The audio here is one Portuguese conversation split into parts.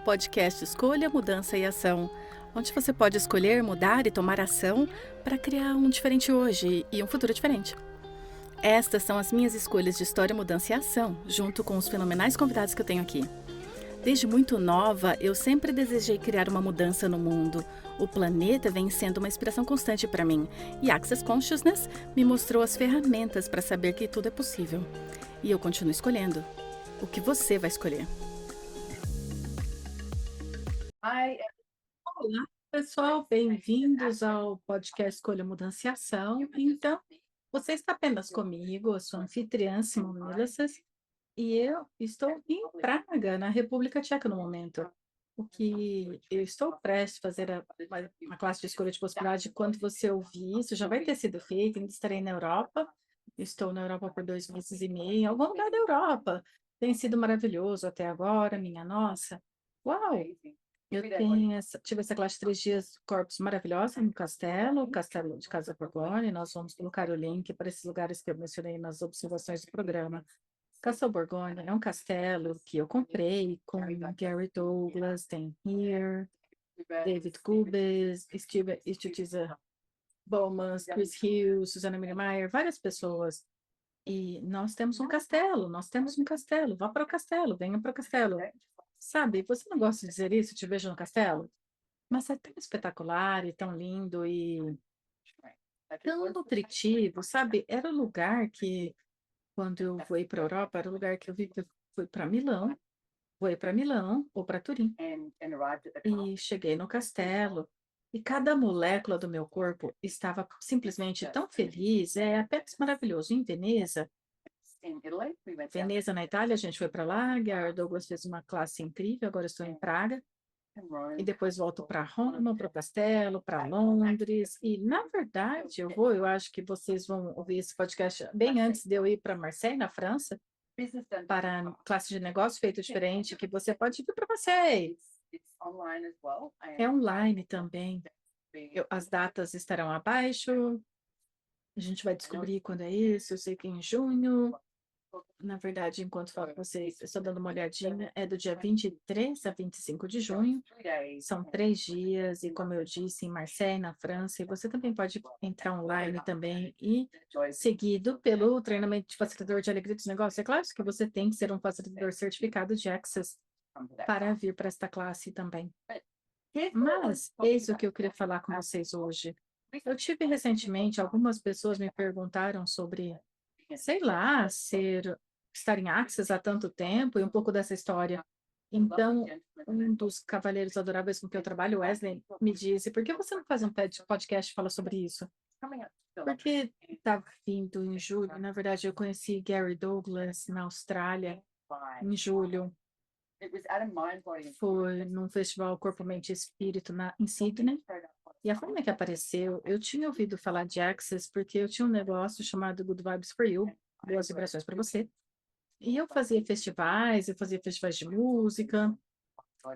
podcast Escolha, Mudança e Ação, onde você pode escolher, mudar e tomar ação para criar um diferente hoje e um futuro diferente. Estas são as minhas escolhas de história, mudança e ação, junto com os fenomenais convidados que eu tenho aqui. Desde muito nova, eu sempre desejei criar uma mudança no mundo. O planeta vem sendo uma inspiração constante para mim, e Access Consciousness me mostrou as ferramentas para saber que tudo é possível. E eu continuo escolhendo. O que você vai escolher? Olá, pessoal, bem-vindos ao podcast Escolha, Mudança e Ação. Então, você está apenas comigo, eu sou a anfitriã Simone Milasas, e eu estou em Praga, na República Tcheca, no momento. O que eu estou prestes a fazer uma classe de escolha de possibilidade. Quando você ouvir isso, já vai ter sido feito, ainda estarei na Europa. Estou na Europa por 2 meses e meio, em algum lugar da Europa. Tem sido maravilhoso até agora, minha nossa. Uau! Tive essa classe de 3 dias, corpos maravilhosos no castelo de Casa Borgone. Nós vamos colocar o link para esses lugares que eu mencionei nas observações do programa. Castle Borgone é um castelo que eu comprei com Gary Douglas, tem Here, David Kubes, Steve Bowman, Chris Hughes, Susana Niemeyer, várias pessoas. E nós temos um castelo, vá para o castelo, venha para o castelo. Sabe, você não gosta de dizer isso, te vejo no castelo? Mas é tão espetacular e tão lindo e tão nutritivo, sabe? Era o lugar que, quando eu fui para a Europa, era o lugar que eu vi que eu fui para Milão ou para Turim. E cheguei no castelo e cada molécula do meu corpo estava simplesmente tão feliz, é apenas maravilhoso. Em Veneza, na Itália, a gente foi para lá, Gary Douglas fez uma classe incrível, agora estou em Praga. E depois volto para Roma, para o Castelo, para Londres. E, na verdade, eu acho que vocês vão ouvir esse podcast bem antes de eu ir para Marseille, na França, para a classe de negócio feito diferente, que você pode vir para Marseille. É online também. As datas estarão abaixo. A gente vai descobrir quando é isso. Eu sei que é em junho. Na verdade, enquanto falo com vocês, eu estou dando uma olhadinha, é do dia 23 a 25 de junho, são 3 dias, e como eu disse, em Marseille, na França, e você também pode entrar online também, e seguido pelo treinamento de facilitador de alegria dos negócios. É claro que você tem que ser um facilitador certificado de Access para vir para esta classe também. Mas, eis o que eu queria falar com vocês hoje. Eu tive recentemente, algumas pessoas me perguntaram sobre, sei lá, estar em Access há tanto tempo e um pouco dessa história. Então, um dos cavaleiros adoráveis com que eu trabalho, Wesley, me disse: por que você não faz um podcast que fala sobre isso? Porque está vindo em julho. Na verdade, eu conheci Gary Douglas na Austrália em julho. Foi num festival Corpo, Mente e Espírito em Sydney. E a forma que apareceu, eu tinha ouvido falar de Access porque eu tinha um negócio chamado Good Vibes for You, boas vibrações para você. E eu fazia festivais de música,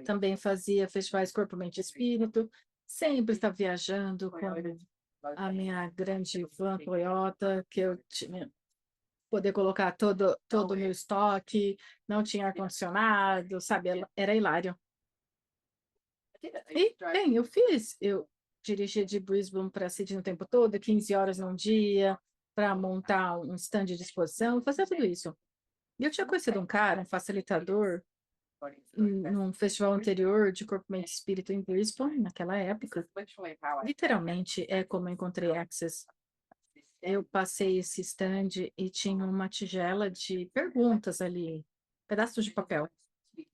também fazia festivais Corpo, Mente e Espírito, sempre estava viajando com a minha grande van Toyota, que eu tinha poder colocar todo o meu estoque, não tinha ar-condicionado, sabe? Era hilário. E, bem, eu dirigi de Brisbane para Sydney o tempo todo, 15 horas num dia, para montar um stand de exposição, fazer tudo isso. E eu tinha conhecido um cara, um facilitador, num festival anterior de Corpo, Mente e Espírito em Brisbane, naquela época. Literalmente é como eu encontrei Access. Eu passei esse stand e tinha uma tigela de perguntas ali, pedaços de papel.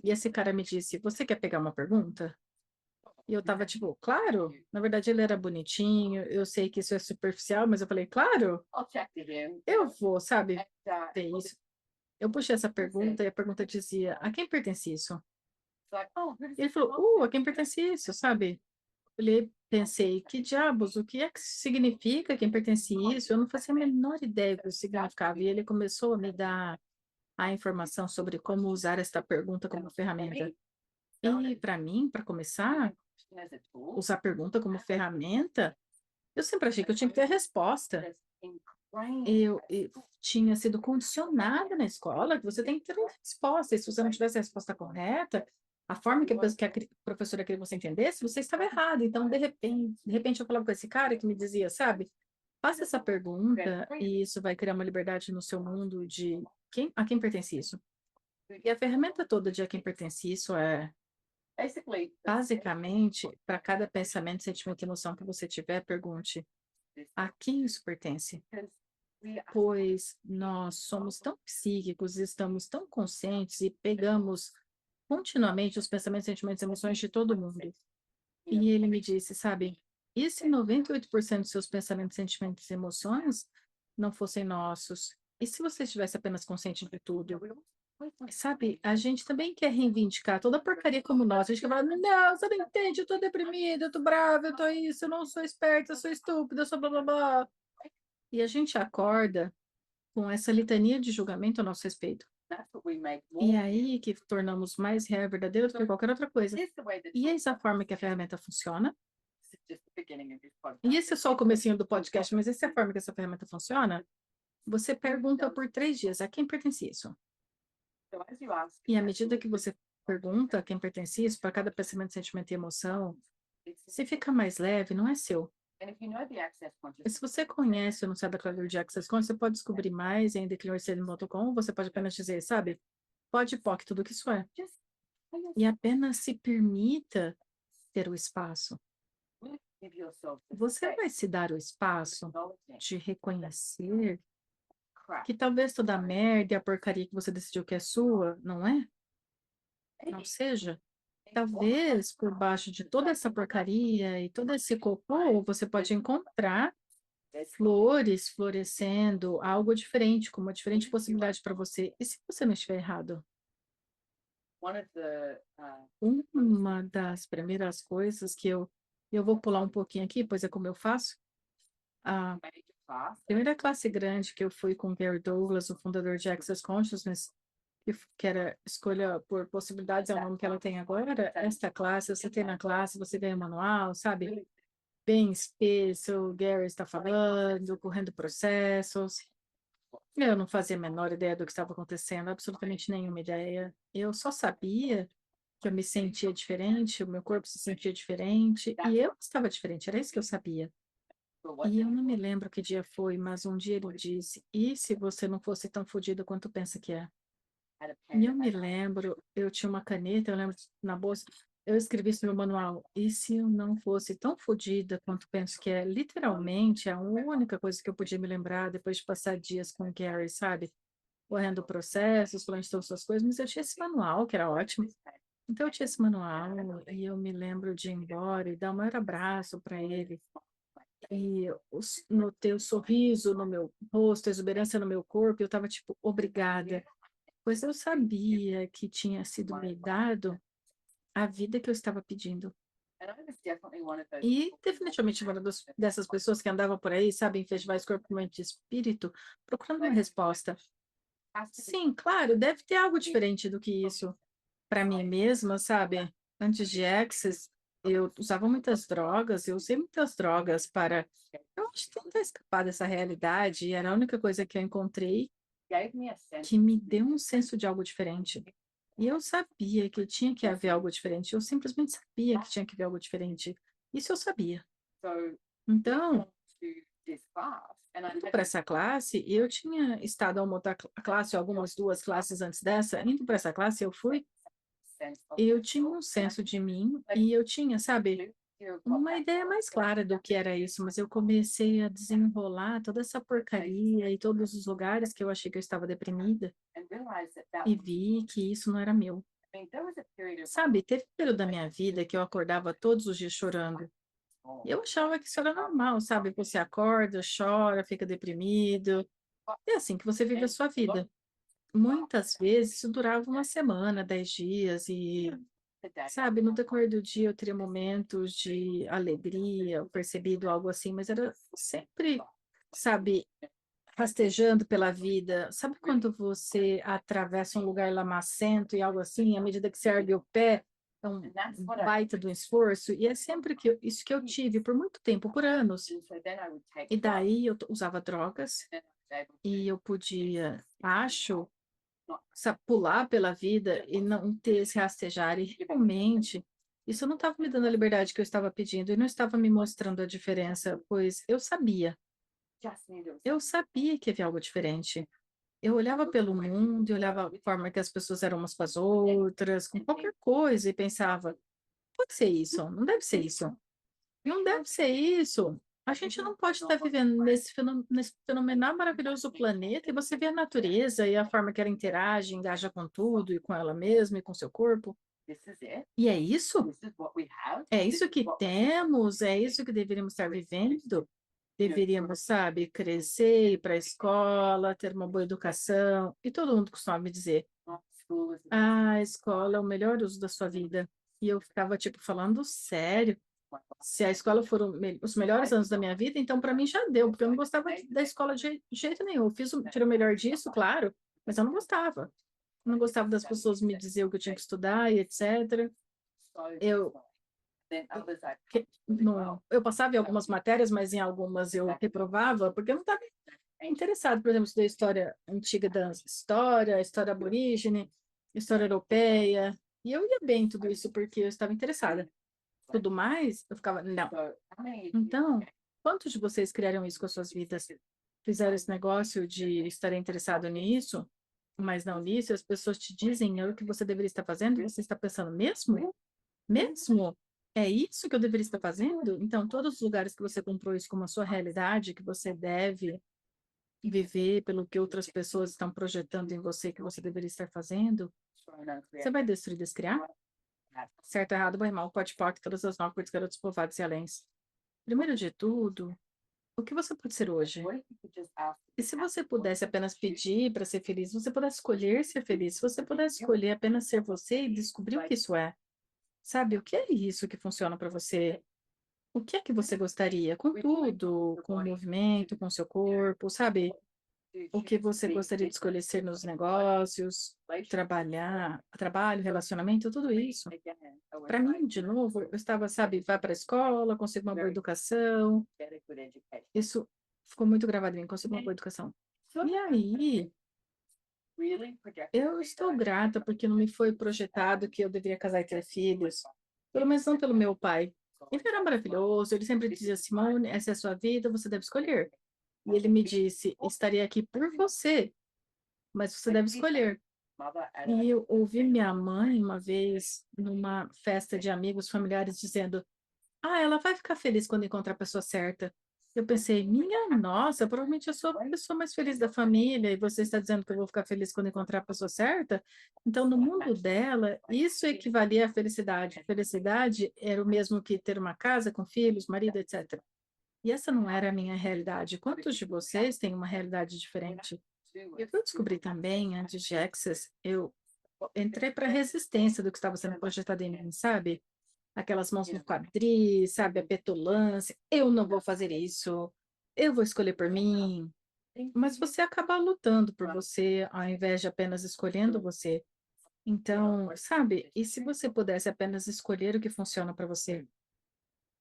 E esse cara me disse: você quer pegar uma pergunta? E eu tava tipo, claro. Na verdade, ele era bonitinho. Eu sei que isso é superficial, mas eu falei, claro, eu vou, sabe, ver isso. Eu puxei essa pergunta e a pergunta dizia: a quem pertence isso? E ele falou: a quem pertence isso, sabe? Pensei, que diabos, o que é que significa quem pertence isso? Eu não fazia a menor ideia do que significava. E ele começou a me dar a informação sobre como usar esta pergunta como ferramenta. E para mim, para começar, usar a pergunta como ferramenta, eu sempre achei que eu tinha que ter a resposta. Eu tinha sido condicionada na escola que você tem que ter a resposta, e se você não tivesse a resposta correta, a forma que a professora queria que você entendesse, você estava errado. Então, de repente eu falava com esse cara que me dizia, sabe, faça essa pergunta e isso vai criar uma liberdade no seu mundo de a quem pertence isso. E a ferramenta toda de a quem pertence isso é, basicamente, para cada pensamento, sentimento e emoção que você tiver, pergunte a quem isso pertence. Pois nós somos tão psíquicos, estamos tão conscientes e pegamos continuamente os pensamentos, sentimentos e emoções de todo mundo. E ele me disse, sabe, e se 98% dos seus pensamentos, sentimentos e emoções não fossem nossos? E se você estivesse apenas consciente de tudo? Sabe, a gente também quer reivindicar toda a porcaria como nós. A gente quer falar, não, você não entende, eu tô deprimida, eu tô brava, eu tô isso, eu não sou esperta, eu sou estúpida, eu sou blá blá blá. E a gente acorda com essa litania de julgamento a nosso respeito. E aí que tornamos mais real e verdadeiro do que qualquer outra coisa. E essa é a forma que a ferramenta funciona. E esse é só o comecinho do podcast, mas essa é a forma que essa ferramenta funciona. Você pergunta por 3 dias, a quem pertence isso? E à medida que você pergunta a quem pertence isso, para cada pensamento, sentimento e emoção, se fica mais leve, não é seu. E se você conhece ou não sabe a clareza de Access Conscious, você pode descobrir mais em declinorceding.com, você pode apenas dizer, sabe, pode POC, tudo que isso é. E apenas se permita ter o espaço. Você vai se dar o espaço de reconhecer que talvez toda a merda e a porcaria que você decidiu que é sua, não é? Não seja? Talvez por baixo de toda essa porcaria e todo esse cocô, você pode encontrar flores florescendo, algo diferente, com uma diferente possibilidade para você. E se você não estiver errado? Uma das primeiras coisas que eu vou pular um pouquinho aqui, pois é como eu faço. A primeira classe grande que eu fui com Gary Douglas, o fundador de Access Consciousness, que era escolha por possibilidades, é o nome que ela tem agora. Esta classe, você tem na classe, você ganha manual, sabe? Bem espesso, o Gary está falando, correndo processos. Eu não fazia a menor ideia do que estava acontecendo, absolutamente nenhuma ideia. Eu só sabia que eu me sentia diferente, o meu corpo se sentia diferente, e eu estava diferente, era isso que eu sabia. E eu não me lembro que dia foi, mas um dia ele disse, e se você não fosse tão fodido quanto pensa que é? E eu me lembro, eu tinha uma caneta, eu lembro na bolsa, eu escrevi isso no meu manual, e se eu não fosse tão fodida quanto penso que é? Literalmente, a única coisa que eu podia me lembrar depois de passar dias com o Gary, sabe? Correndo processos, falando de todas essas coisas, mas eu tinha esse manual, que era ótimo. Então, eu tinha esse manual, e eu me lembro de ir embora e dar o maior abraço para ele. E notei o sorriso no meu rosto, a exuberância no meu corpo, e eu estava tipo, obrigada. Pois eu sabia que tinha sido me dado a vida que eu estava pedindo. E definitivamente uma dessas pessoas que andava por aí, sabe, em festivais corpo, mente e espírito, procurando uma resposta. Sim, claro, deve ter algo diferente do que isso. Para mim mesma, sabe? Antes de Access, eu usava muitas drogas, eu usei muitas drogas para, eu acho, tentar escapar dessa realidade, e era a única coisa que eu encontrei que me deu um senso de algo diferente. E eu sabia que tinha que haver algo diferente, eu simplesmente sabia que tinha que haver algo diferente. Isso eu sabia. Então, indo para essa classe, eu tinha estado a uma outra classe, algumas 2 classes antes dessa, indo para essa classe, eu tinha um senso de mim e eu tinha, sabe, uma ideia mais clara do que era isso, mas eu comecei a desenrolar toda essa porcaria e todos os lugares que eu achei que eu estava deprimida e vi que isso não era meu. Sabe, teve um período da minha vida que eu acordava todos os dias chorando. E eu achava que isso era normal, sabe? Você acorda, chora, fica deprimido. É assim que você vive a sua vida. Muitas vezes isso durava uma semana, 10 dias, e, sabe, no decorrer do dia eu teria momentos de alegria, eu percebido algo assim, mas era sempre, sabe, rastejando pela vida. Sabe quando você atravessa um lugar lamacento e algo assim, à medida que você ergue o pé, é um baita do esforço, e é sempre isso que eu tive por muito tempo, por anos. E daí eu usava drogas, e eu podia, acho, pular pela vida e não ter esse rastejar. E realmente, isso não estava me dando a liberdade que eu estava pedindo e não estava me mostrando a diferença, pois eu sabia que havia algo diferente. Eu olhava pelo mundo e olhava a forma que as pessoas eram umas com as outras, com qualquer coisa, e pensava, pode ser isso, não deve ser isso. Não deve ser isso. A gente não pode estar vivendo nesse fenomenal, maravilhoso planeta e você vê a natureza e a forma que ela interage, engaja com tudo e com ela mesma e com seu corpo. E é isso? É isso que temos? É isso que deveríamos estar vivendo? Deveríamos, sabe, crescer, ir para a escola, ter uma boa educação. E todo mundo costuma me dizer, a escola é o melhor uso da sua vida. E eu ficava, tipo, falando sério. Se a escola for os melhores anos da minha vida, então para mim já deu, porque eu não gostava da escola de jeito nenhum. Eu tirei o melhor disso, claro, mas eu não gostava. Eu não gostava das pessoas me dizer o que eu tinha que estudar e etc. Eu, eu passava em algumas matérias, mas em algumas eu reprovava, porque eu não estava interessado. Por exemplo, estudei história antiga da história aborígene, história europeia, e eu ia bem em tudo isso porque eu estava interessada. Tudo mais, eu ficava, não. Então, quantos de vocês criaram isso com as suas vidas? Fizeram esse negócio de estar interessado nisso, mas não nisso, e as pessoas te dizem é o que você deveria estar fazendo, e você está pensando, mesmo? Mesmo? É isso que eu deveria estar fazendo? Então, todos os lugares que você comprou isso como a sua realidade, que você deve viver pelo que outras pessoas estão projetando em você que você deveria estar fazendo, você vai destruir, descriar? Certo, errado, bom, irmão, pode, todas as nove coisas, garotos, povoados e aléns. Primeiro de tudo, o que você pode ser hoje? E se você pudesse apenas pedir para ser feliz, você pudesse escolher ser feliz, se você pudesse escolher apenas ser você e descobrir o que isso é, sabe? O que é isso que funciona para você? O que é que você gostaria? Com tudo, com o movimento, com o seu corpo, sabe? O que você gostaria de escolher ser nos negócios, trabalho, relacionamento, tudo isso. Para mim, de novo, eu estava, sabe, vai para a escola, consiga uma boa educação. Isso ficou muito gravado em mim, consiga uma boa educação. E aí, eu estou grata porque não me foi projetado que eu deveria casar e ter filhos. Pelo menos não pelo meu pai. Ele era maravilhoso, ele sempre dizia, Simone, essa é a sua vida, você deve escolher. E ele me disse, estarei aqui por você, mas você deve escolher. E eu ouvi minha mãe uma vez numa festa de amigos familiares dizendo: Ah, ela vai ficar feliz quando encontrar a pessoa certa. Eu pensei, minha nossa, provavelmente eu sou a pessoa mais feliz da família e você está dizendo que eu vou ficar feliz quando encontrar a pessoa certa? Então, no mundo dela, isso equivalia à felicidade. Felicidade era o mesmo que ter uma casa com filhos, marido, etc. E essa não era a minha realidade. Quantos de vocês têm uma realidade diferente? E o que eu descobri também, antes de Access, eu entrei para a resistência do que estava sendo projetado em mim, sabe? Aquelas mãos no quadril, sabe? A petulância. Eu não vou fazer isso. Eu vou escolher por mim. Mas você acaba lutando por você, ao invés de apenas escolhendo você. Então, sabe? E se você pudesse apenas escolher o que funciona para você?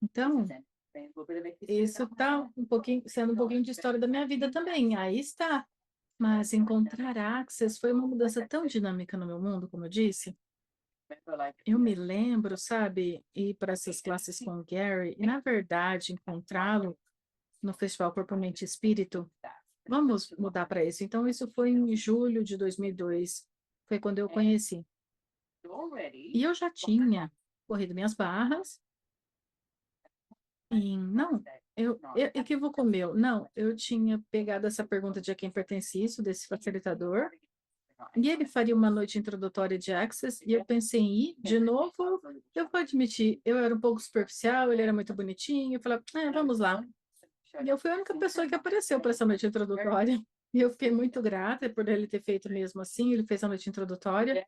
Então, isso está sendo um pouquinho de história da minha vida também. Aí está. Mas encontrar Access foi uma mudança tão dinâmica no meu mundo, como eu disse. Eu me lembro, sabe, ir para essas classes com o Gary e, na verdade, encontrá-lo no Festival Corpo, Mente e Espírito. Vamos mudar para isso. Então, isso foi em julho de 2002. Foi quando eu conheci. E eu já tinha corrido minhas barras. E não, eu equivoco meu. Não, eu tinha pegado essa pergunta de a quem pertence isso, desse facilitador. E ele faria uma noite introdutória de Access, e eu pensei em ir de novo. Eu vou admitir, eu era um pouco superficial, ele era muito bonitinho. Eu falei, vamos lá. E eu fui a única pessoa que apareceu para essa noite introdutória. E eu fiquei muito grata por ele ter feito mesmo assim. Ele fez a noite introdutória.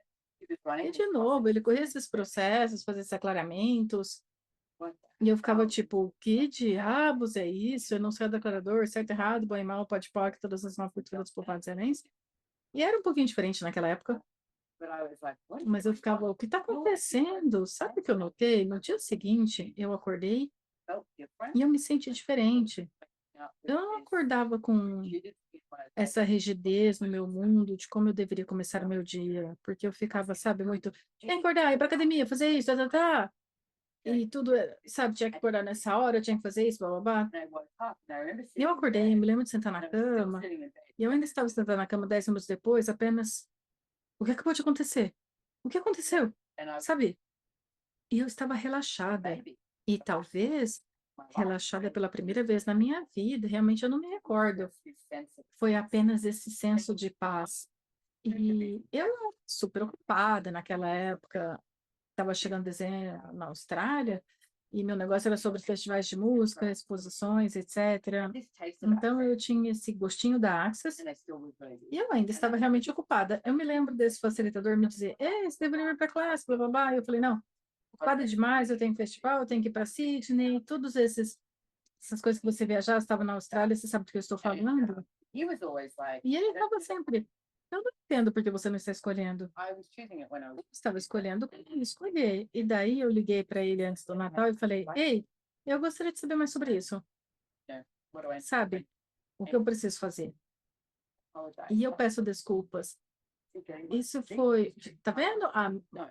E, de novo, ele corria esses processos, fazia esses aclaramentos. E eu ficava tipo, que diabos é isso? Eu não sou declarador, certo, errado, bom e mal, pode, todas as nove culturas por excelência. E era um pouquinho diferente naquela época. Mas eu ficava, o que está acontecendo? Sabe o que eu notei? No dia seguinte, eu acordei e eu me senti diferente. eu não acordava com essa rigidez no meu mundo de como eu deveria começar o meu dia, porque eu ficava, sabe, muito, tem que acordar, ir pra academia, fazer isso, tá, tá, tá. E tudo, sabe, tinha que acordar nessa hora, eu tinha que fazer isso, blá, blá, blá. E eu acordei, me lembro de sentar na cama, e eu ainda estava sentada na cama 10 minutos depois, apenas, o que acabou de acontecer? O que aconteceu? Sabe? E eu estava relaxada. E talvez relaxada pela primeira vez na minha vida, realmente eu não me recordo. Foi apenas esse senso de paz. E eu super ocupada naquela época, estava chegando desenho na Austrália, e meu negócio era sobre festivais de música, exposições, etc. Então eu tinha esse gostinho da Access e eu ainda estava realmente ocupada. Eu me lembro desse facilitador me dizer: Ei, você deveria ir para a classe, blá, blá, blá. E eu falei: não, ocupada demais, eu tenho festival, eu tenho que ir para Sydney, todos essas coisas que você viajar, você estava na Austrália, você sabe do que eu estou falando? E ele estava sempre, eu não entendo porque você não está escolhendo. Eu estava escolhendo como escolher. E daí eu liguei para ele antes do Natal e falei: Ei, eu gostaria de saber mais sobre isso. Sabe, o que eu preciso fazer? E eu peço desculpas. Isso foi, tá vendo?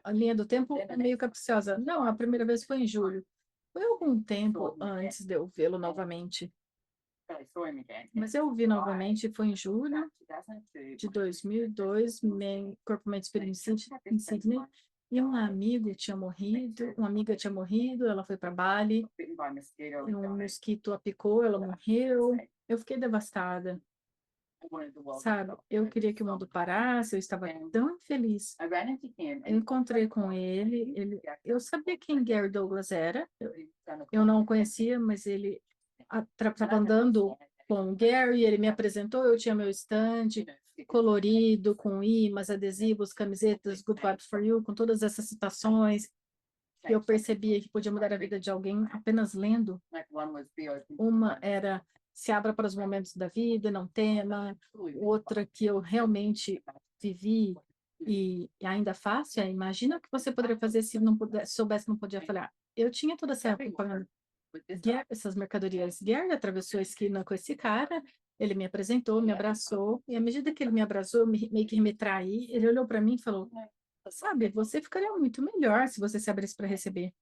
A linha do tempo é meio capciosa. Não, a primeira vez foi em julho. Foi algum tempo antes de eu vê-lo novamente. Mas eu o vi novamente, foi em julho de 2002, Corpo Mente Espírito em Sydney. E um amigo tinha morrido, uma amiga tinha morrido, ela foi para Bali, e um mosquito a picou, ela morreu. Eu fiquei devastada, sabe? Eu queria que o mundo parasse, eu estava tão infeliz. Eu encontrei com ele, eu sabia quem Gary Douglas era, eu não o conhecia, mas ele estava andando com o Gary, ele me apresentou, eu tinha meu estande colorido, com imãs, adesivos, camisetas, Good Vibes for You, com todas essas citações que eu percebia que podia mudar a vida de alguém apenas lendo. Uma era se abra para os momentos da vida, não tema. Outra que eu realmente vivi e ainda faço é imagina o que você poderia fazer se não pudesse, soubesse que não podia falhar. Eu tinha toda essa propaganda. Essas mercadorias. Gary atravessou a esquina com esse cara, ele me apresentou, me abraçou, e à medida que ele me abraçou, meio que me traí, ele olhou para mim e falou: Sabe, você ficaria muito melhor se você se abrisse para receber.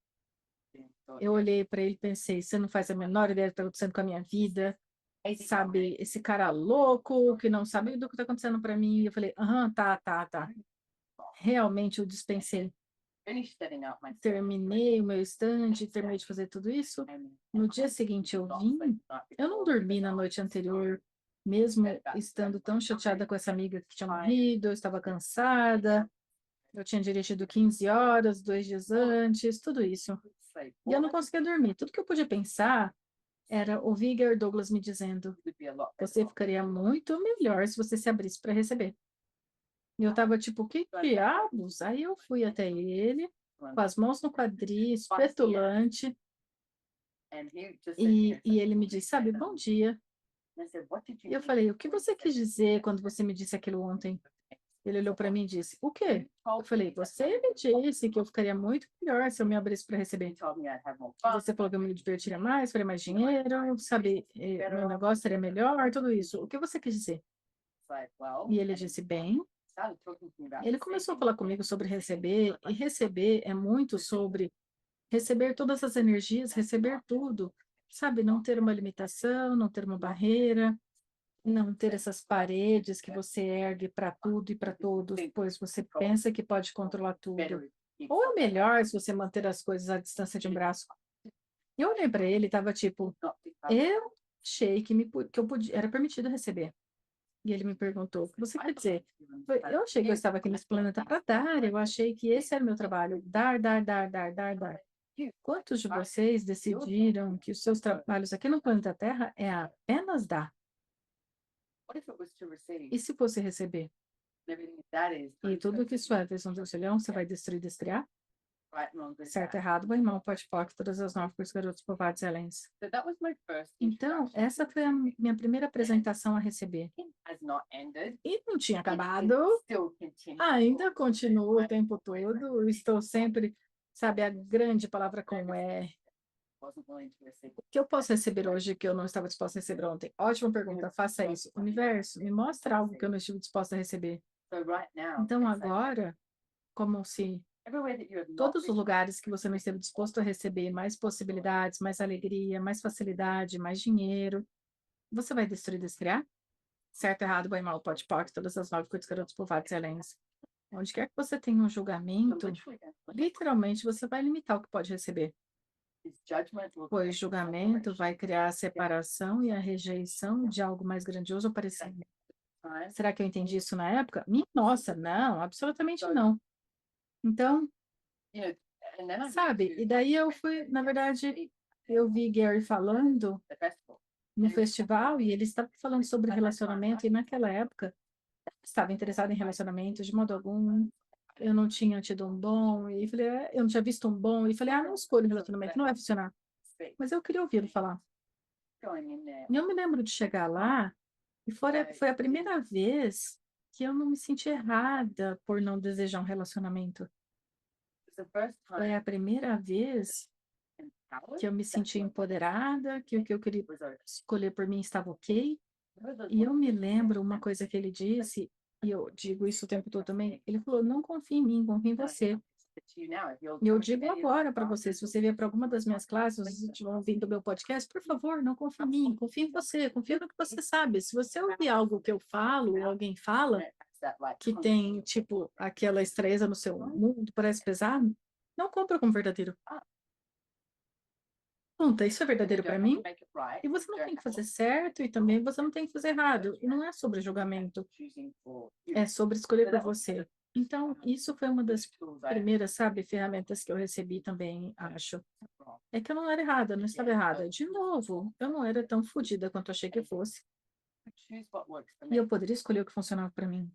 Eu olhei para ele e pensei: Você não faz a menor ideia do que está acontecendo com a minha vida, sabe? Esse cara louco que não sabe do que está acontecendo para mim. Eu falei: Aham, tá, tá, tá. Realmente eu dispensei. Terminei o meu estande, terminei de fazer tudo isso. No dia seguinte eu vim, eu não dormi na noite anterior, mesmo estando tão chateada com essa amiga que tinha morrido, eu estava cansada, eu tinha dirigido 15 horas, 2 dias antes, tudo isso. E eu não conseguia dormir. Tudo que eu podia pensar era ouvir Gary Douglas me dizendo: você ficaria muito melhor se você se abrisse para receber. E eu tava tipo, que diabos? Aí eu fui até ele, com as mãos no quadris, petulante, e ele me disse, sabe, bom dia. E eu falei, o que você quis dizer quando você me disse aquilo ontem? Ele olhou para mim e disse, o quê? Eu falei, você me disse que eu ficaria muito melhor se eu me abrisse para receber. Você falou que eu me divertiria mais, faria mais dinheiro, sabe, meu negócio seria melhor, tudo isso. O que você quis dizer? E ele disse, bem, ele começou a falar comigo sobre receber, e receber é muito sobre receber todas as energias, receber tudo, sabe? Não ter uma limitação, não ter uma barreira, não ter essas paredes que você ergue para tudo e para todos, pois você pensa que pode controlar tudo. Ou é melhor se você manter as coisas à distância de um braço. Eu olhei para ele e estava tipo, eu achei que eu podia, era permitido receber. E ele me perguntou, o que você quer dizer? Eu achei que eu estava aqui nesse planeta para dar, eu achei que esse era o meu trabalho, dar, dar, dar, dar, dar, dar. Quantos de vocês decidiram que os seus trabalhos aqui no planeta Terra é apenas dar? E se fosse receber? E tudo que isso é, vezes um trilhão, você vai destruir, destriar? Certo, errado, bom irmão, pode poc, todas as 9 por garotos, povados e alens. Então, essa foi a minha primeira apresentação a receber. E não tinha acabado. Ainda continuo o tempo todo. Estou sempre, sabe, a grande palavra com R. O que eu posso receber hoje que eu não estava disposta a receber ontem? Ótima pergunta, faça isso. Universo, me mostra algo que eu não estive disposta a receber. Então, agora, como se todos os lugares que você não esteve disposto a receber mais possibilidades, mais alegria, mais facilidade, mais dinheiro, você vai destruir, descriar? Certo, errado, bem, mal, pode, pode, todas as 9 coisas, garotos, povados, excelência. Onde quer que você tenha um julgamento, literalmente você vai limitar o que pode receber. Pois julgamento vai criar a separação e a rejeição de algo mais grandioso ou parecido. Será que eu entendi isso na época? Minha nossa, não, absolutamente não. Então, sabe, e daí eu fui, na verdade, eu vi Gary falando no festival e ele estava falando sobre relacionamento e naquela época eu não estava interessada em relacionamento de modo algum. Eu não tinha tido um bom e falei, eu não tinha visto um bom e falei, não escolho relacionamento, não vai funcionar. Mas eu queria ouvi-lo falar. E eu me lembro de chegar lá e foi a primeira vez que eu não me senti errada por não desejar um relacionamento. Foi a primeira vez que eu me senti empoderada, que o que eu queria escolher por mim estava ok. E eu me lembro uma coisa que ele disse, e eu digo isso o tempo todo também, ele falou, não confie em mim, confie em você. E eu digo agora para você, se você vier para alguma das minhas classes, se você estiver ouvindo o meu podcast, por favor, não confie em mim, confie em você, confie no que você sabe. Se você ouvir algo que eu falo, ou alguém fala, que tem, tipo, aquela estranheza no seu mundo, parece pesado, não compra como verdadeiro. Pergunta, isso é verdadeiro para mim? E você não tem que fazer certo e também você não tem que fazer errado. E não é sobre julgamento, é sobre escolher por você. Então, isso foi uma das primeiras, sabe, ferramentas que eu recebi também, acho. É que eu não era errada, eu não estava errada. De novo, eu não era tão fodida quanto achei que eu fosse. E eu poderia escolher o que funcionava para mim.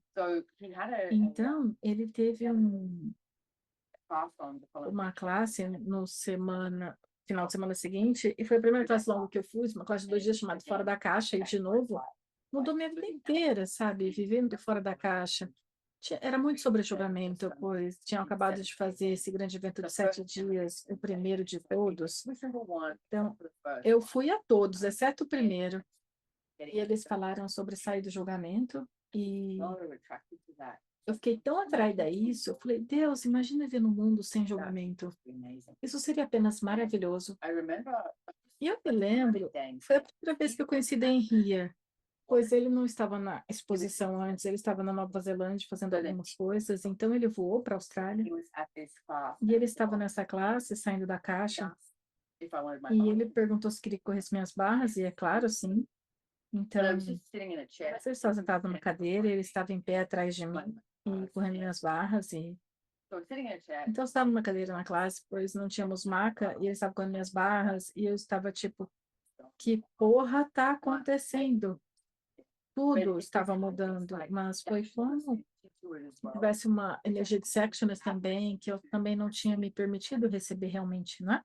Então, ele teve uma classe no final de semana seguinte, e foi a primeira classe longa que eu fui, uma classe de 2 dias chamada Fora da Caixa, e de novo, mudou minha vida inteira, sabe? Vivendo fora da caixa. Era muito sobre julgamento, pois tinham acabado de fazer esse grande evento de 7 dias, o primeiro de todos. Então, eu fui a todos, exceto o primeiro. E eles falaram sobre sair do julgamento, e eu fiquei tão atraída a isso, eu falei, Deus, imagina viver num mundo sem julgamento. Isso seria apenas maravilhoso. E eu me lembro, foi a primeira vez que eu conheci Dan Heer, pois ele não estava na exposição antes, ele estava na Nova Zelândia fazendo algumas coisas, então ele voou para a Austrália, e ele estava nessa classe, saindo da caixa, e ele perguntou se queria que corresse minhas barras, e é claro, sim. Então, eu estava sentado numa cadeira, ele estava em pé atrás de mim, e correndo minhas barras, e então, eu estava numa cadeira na classe, pois não tínhamos maca, e ele estava com as minhas barras, e eu estava tipo, que porra tá acontecendo? Tudo estava mudando, mas foi como tivesse uma energia de sectionist também, que eu também não tinha me permitido receber realmente, né?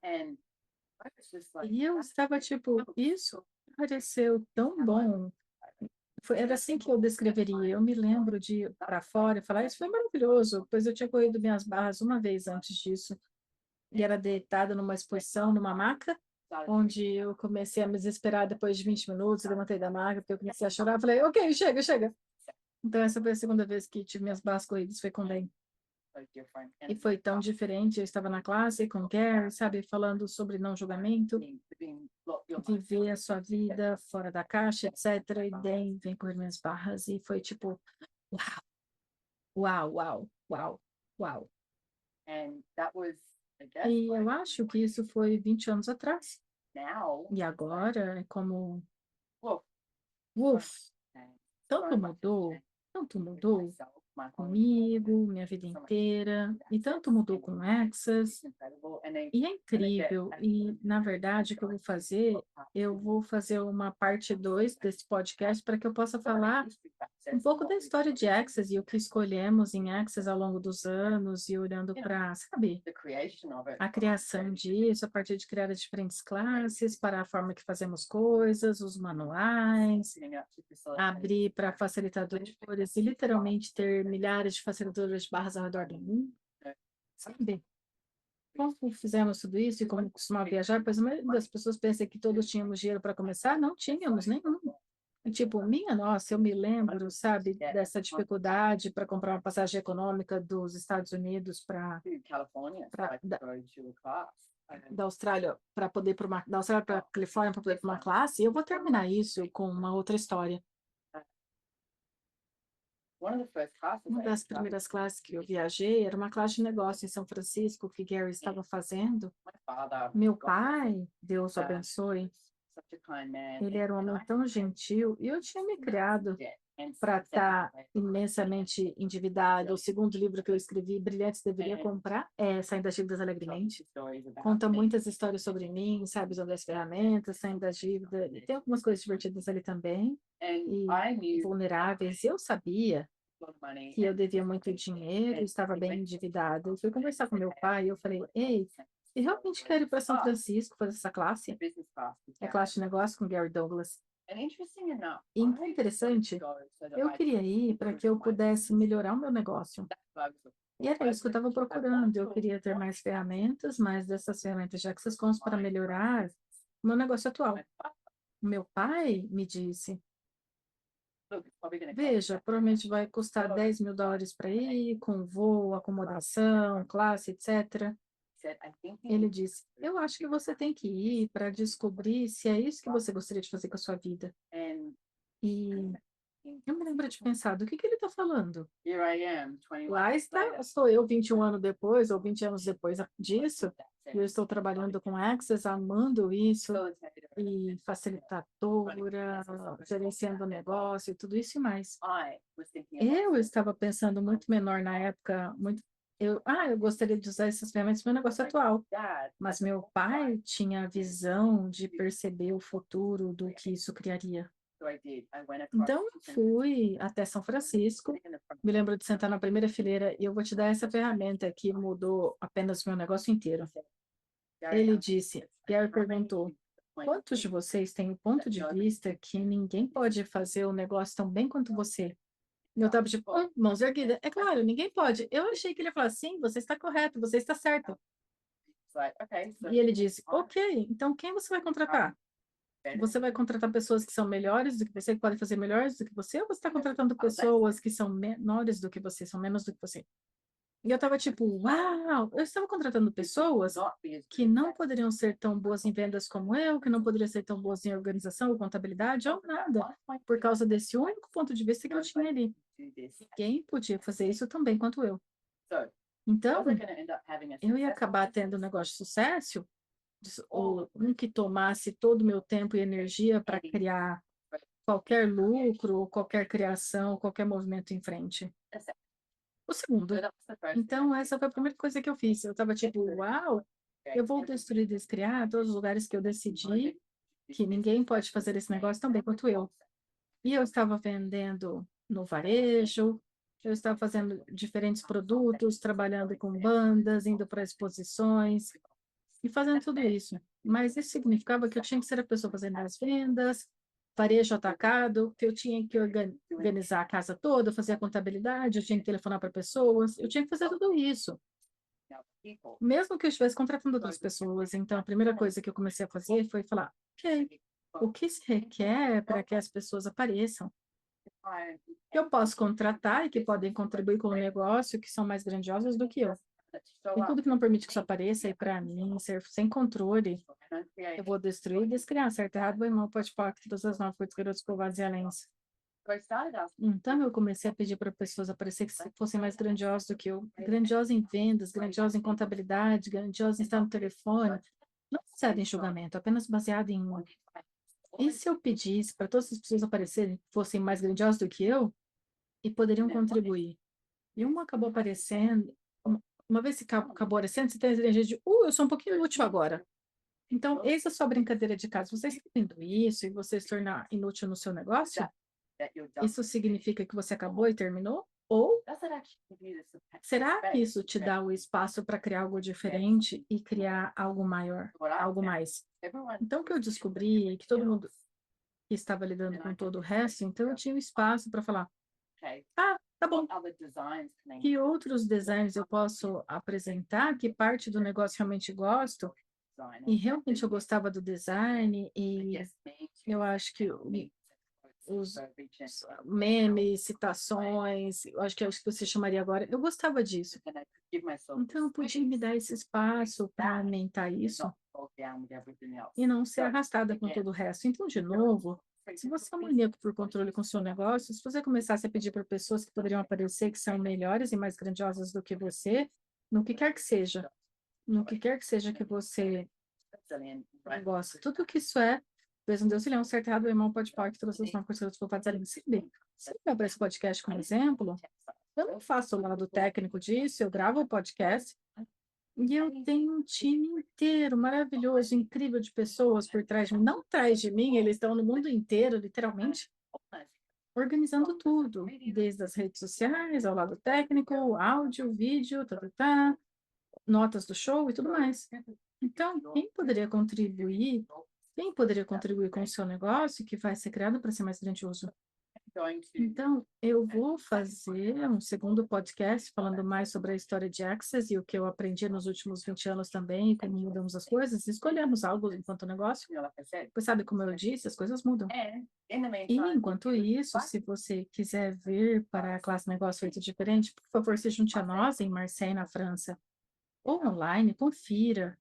E eu estava tipo, isso pareceu tão bom. Era assim que eu descreveria. Eu me lembro de ir para fora e falar, isso foi maravilhoso, pois eu tinha corrido minhas barras uma vez antes disso. E era deitada numa exposição, numa maca, onde eu comecei a me desesperar depois de 20 minutos, eu levantei da maca, porque eu comecei a chorar, falei, ok, chega, chega. Então essa foi a segunda vez que tive minhas barras corridas, foi com o Ben. E foi tão diferente, eu estava na classe com o Gary, sabe, falando sobre não julgamento, viver a sua vida fora da caixa, etc. E Ben vem correr minhas barras, e foi tipo, uau, uau, uau, uau. E eu acho que isso foi 20 anos atrás. E agora é como, uf, tanto mudou comigo, minha vida inteira, e tanto mudou com Access, e é incrível, e na verdade o que eu vou fazer uma parte 2 desse podcast para que eu possa falar um pouco da história de Access e o que escolhemos em Access ao longo dos anos, e olhando para, sabe, a criação disso, a partir de criar as diferentes classes, para a forma que fazemos coisas, os manuais, abrir para facilitadores e literalmente ter milhares de facilitadores de barras ao redor do mundo, sabe? como fizemos tudo isso e como costumava viajar, pois a maioria das pessoas pensa que todos tínhamos dinheiro para começar, não tínhamos nenhum. E, tipo, minha nossa, eu me lembro, sabe, dessa dificuldade para comprar uma passagem econômica dos Estados Unidos para da Austrália para poder para uma da Austrália para Califórnia para poder para uma classe. E eu vou terminar isso com uma outra história. Uma das primeiras classes que eu viajei era uma classe de negócio em São Francisco que Gary estava fazendo. Meu pai, Deus o abençoe, ele era um homem tão gentil e eu tinha me criado para estar imensamente endividado. O segundo livro que eu escrevi, Brilhantes Deveria Comprar, é Saindo das Dívidas Alegremente. Conta muitas histórias sobre mim, sabe, usando as ferramentas, saindo das dívidas. Tem algumas coisas divertidas ali também e vulneráveis. Eu sabia que eu devia muito dinheiro, estava bem endividado. Eu fui conversar com meu pai e eu falei, ei, eu realmente quero ir para São Francisco fazer essa classe. É classe de negócio com Gary Douglas. E interessante, eu queria ir para que eu pudesse melhorar o meu negócio. E era isso que eu estava procurando. Eu queria ter mais ferramentas, mais dessas ferramentas de Access Cons para melhorar o meu negócio atual. Meu pai me disse, veja, provavelmente vai custar $10.000 para ir, com voo, acomodação, classe, etc. Ele disse, eu acho que você tem que ir para descobrir se é isso que você gostaria de fazer com a sua vida. E eu me lembro de pensar, do que ele está falando? Lá estou eu 21 anos depois, ou 20 anos depois disso, e eu estou trabalhando com Access, amando isso, e facilitadora, gerenciando o negócio, tudo isso e mais. Eu estava pensando muito menor na época, eu gostaria de usar essas ferramentas no meu negócio atual, mas meu pai tinha a visão de perceber o futuro do que isso criaria. Então, eu fui até São Francisco, me lembro de sentar na primeira fileira e eu vou te dar essa ferramenta que mudou apenas o meu negócio inteiro. Ele disse, Gary perguntou, quantos de vocês têm o ponto de vista que ninguém pode fazer o negócio tão bem quanto você? E eu estava tipo, mãos erguidas. É claro, ninguém pode. Eu achei que ele ia falar, sim, você está correto, você está certo. E ele disse, ok, então quem você vai contratar? Você vai contratar pessoas que são melhores do que você, que podem fazer melhores do que você, ou você está contratando pessoas que são menores do que você, são menos do que você? E eu estava tipo, uau! Eu estava contratando pessoas que não poderiam ser tão boas em vendas como eu, que não poderiam ser tão boas em organização ou contabilidade ou nada, por causa desse único ponto de vista que eu tinha ali. Quem podia fazer isso tão bem quanto eu? Então, eu ia acabar tendo um negócio de sucesso, ou um que tomasse todo o meu tempo e energia para criar qualquer lucro, qualquer criação, qualquer movimento em frente. O segundo. Então, essa foi a primeira coisa que eu fiz. Eu estava tipo, uau, eu vou destruir e descriar todos os lugares que eu decidi que ninguém pode fazer esse negócio tão bem quanto eu. E eu estava vendendo no varejo, eu estava fazendo diferentes produtos, trabalhando com bandas, indo para exposições e fazendo tudo isso. Mas isso significava que eu tinha que ser a pessoa fazendo as vendas, varejo atacado, que eu tinha que organizar a casa toda, fazer a contabilidade, eu tinha que telefonar para pessoas, eu tinha que fazer tudo isso. Mesmo que eu estivesse contratando outras pessoas, então a primeira coisa que eu comecei a fazer foi falar, ok, o que se requer para que as pessoas apareçam? Que eu posso contratar e que podem contribuir com o negócio, que são mais grandiosas do que eu. E tudo que não permite que isso apareça, e para mim, ser sem controle, eu vou destruir e descriar, certo? Errado, bem mal, pode falar que todas as 9 coisas garotos covardes e alens. Então, eu comecei a pedir para pessoas aparecer que fossem mais grandiosas do que eu. Grandiosa em vendas, grandiosa em contabilidade, grandiosa em estar no telefone. Não baseado em julgamento, apenas baseado em... E se eu pedisse para todas as pessoas aparecerem, fossem mais grandiosas do que eu, e poderiam contribuir? E uma acabou aparecendo, uma vez que acabou aparecendo, você tem a energia de, eu sou um pouquinho inútil agora. Então, essa é a sua brincadeira de casa. Você está vendo isso e você se tornar inútil no seu negócio? Isso significa que você acabou e terminou? Ou será que isso te dá o espaço para criar algo diferente e criar algo maior, algo mais? Então, o que eu descobri é que todo mundo que estava lidando com todo o resto, então eu tinha um espaço para falar, Tá bom. Que outros designs eu posso apresentar? Que parte do negócio realmente gosto? E realmente eu gostava do design e eu acho que os memes, citações, eu acho que é o que você chamaria agora, eu gostava disso. Então, eu podia me dar esse espaço para aumentar isso e não ser arrastada com todo o resto. Então, de novo, se você é um maníaco por controle com o seu negócio, se você começasse a pedir para pessoas que poderiam aparecer que são melhores e mais grandiosas do que você, no que quer que seja, no que quer que seja que você gosta, tudo que isso é, Deus não deu se ele é um certo errado, o irmão pode falar que trouxe uma coisa que eu fazer ali. Se eu para esse podcast como exemplo, eu não faço o lado técnico disso, eu gravo o podcast e eu tenho um time inteiro maravilhoso, incrível de pessoas por trás de mim. Não atrás de mim, eles estão no mundo inteiro, literalmente, organizando tudo, desde as redes sociais, ao lado técnico, áudio, vídeo, notas do show e tudo mais. Então, quem poderia contribuir? Quem poderia contribuir com o seu negócio que vai ser criado para ser mais grandioso? Então, eu vou fazer um segundo podcast falando mais sobre a história de Access e o que eu aprendi nos últimos 20 anos também, como mudamos as coisas, escolhemos algo enquanto negócio, pois sabe, como eu disse, as coisas mudam. E enquanto isso, se você quiser vir para a classe Negócio Feito Diferente, por favor, se junte a nós em Marseille, na França, ou online, confira.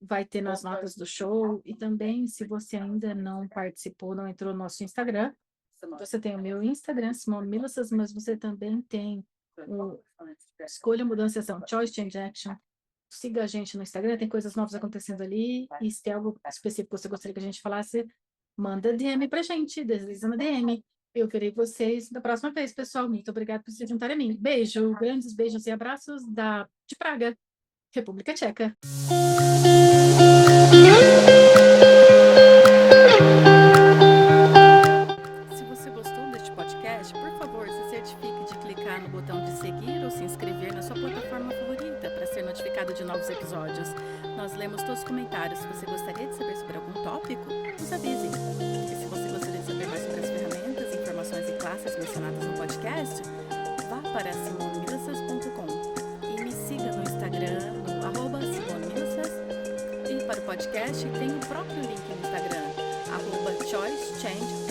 Vai ter nas notas do show e também, se você ainda não participou, não entrou no nosso Instagram, você tem o meu Instagram, Simone Milassas, mas você também tem o Escolha Mudança e Ação, Choice Change Action. Siga a gente no Instagram, tem coisas novas acontecendo ali. E se tem algo específico que você gostaria que a gente falasse, manda DM pra gente, desliza na DM. Eu verei vocês da próxima vez, pessoal. Muito obrigada por se juntarem a mim. Beijo, grandes beijos e abraços de Praga, República Tcheca. Se você gostou deste podcast, por favor, se certifique de clicar no botão de seguir ou se inscrever na sua plataforma favorita para ser notificado de novos episódios. Nós lemos todos os comentários. Se você gostaria de saber sobre algum tópico, nos avise. E se você gostaria de saber mais sobre as ferramentas, informações e classes mencionadas no podcast, vá para simonemilassas.com e me siga no Instagram, no @simonemilassas. E para o podcast, tem o próprio link no Instagram, @choicechange.